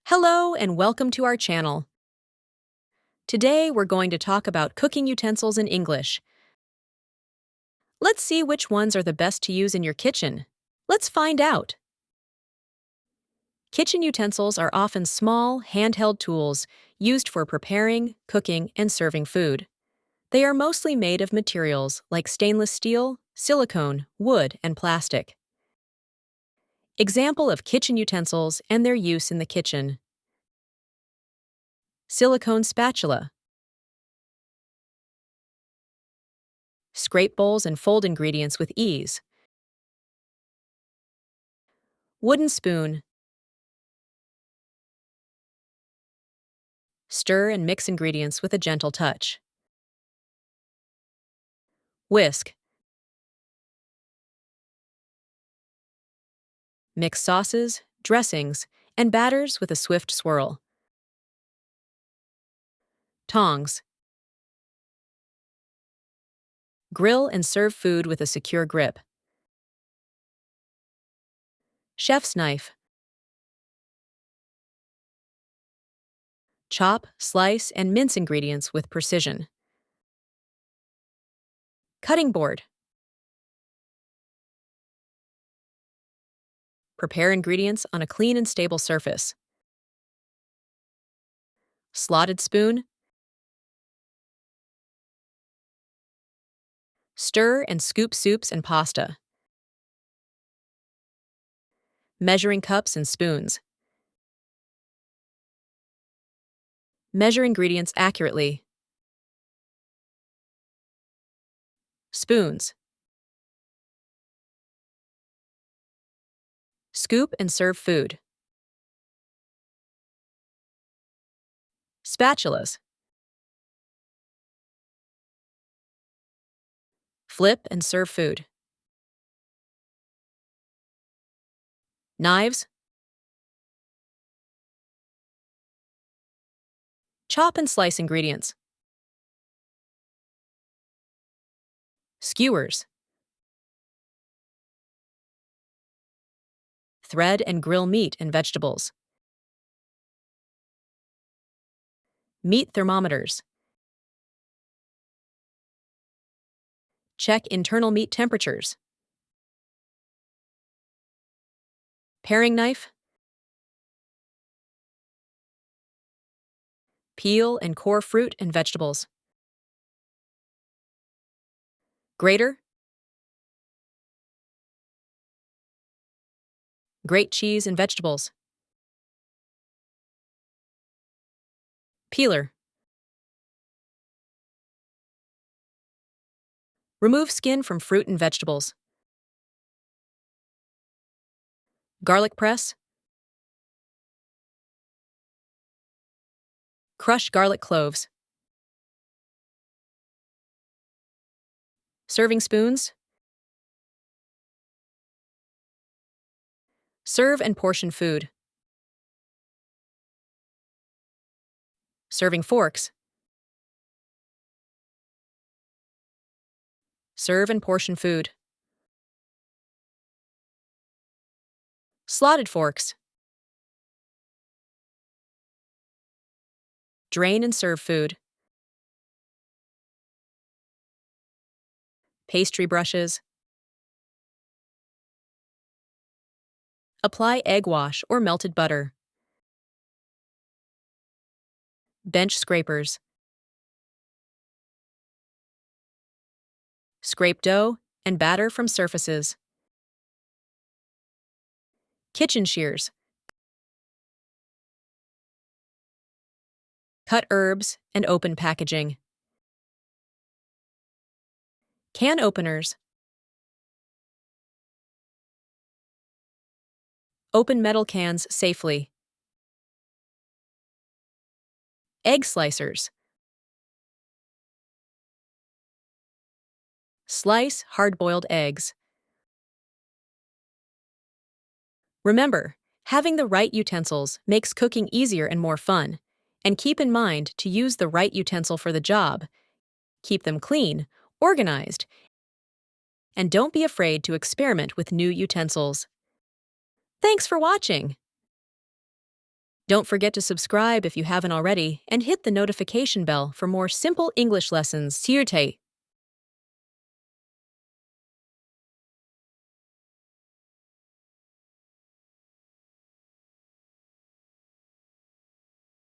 Hello and welcome to our channel. Today we're going to talk about cooking utensils in English. Let's see which ones are the best to use in your kitchen. Let's find out. Kitchen utensils are often small, handheld tools used for preparing, cooking, and serving food. They are mostly made of materials like stainless steel, silicone, wood, and plastic. Example of kitchen utensils and their use in the kitchen. Silicone spatula. Scrape bowls and fold ingredients with ease. Wooden spoon. Stir and mix ingredients with a gentle touch. Whisk. Mix sauces, dressings, and batters with a swift swirl. Tongs. Grill and serve food with a secure grip. Chef's knife. Chop, slice, and mince ingredients with precision. Cutting board. Prepare ingredients on a clean and stable surface. Slotted spoon. Stir and scoop soups and pasta. Measuring cups and spoons. Measure ingredients accurately. Spoons. Scoop and serve food. Spatulas. Flip and serve food. Knives. Chop and slice ingredients. Skewers. Thread and grill meat and vegetables. Meat thermometers. Check internal meat temperatures. Paring knife. Peel and core fruit and vegetables. Grater. Grate cheese and vegetables. Peeler. Remove skin from fruit and vegetables. Garlic press. Crush garlic cloves. Serving spoons. Serve and portion food. Serving forks. Serve and portion food. Slotted forks. Drain and serve food. Pastry brushes. Apply egg wash or melted butter. Bench scrapers. Scrape dough and batter from surfaces. Kitchen shears. Cut herbs and open packaging. Can openers. Open metal cans safely. Egg slicers. Slice hard-boiled eggs. Remember, having the right utensils makes cooking easier and more fun. And keep in mind to use the right utensil for the job. Keep them clean, organized, and don't be afraid to experiment with new utensils. Thanks for watching! Don't forget to subscribe if you haven't already and hit the notification bell for more simple English lessons. Sierte.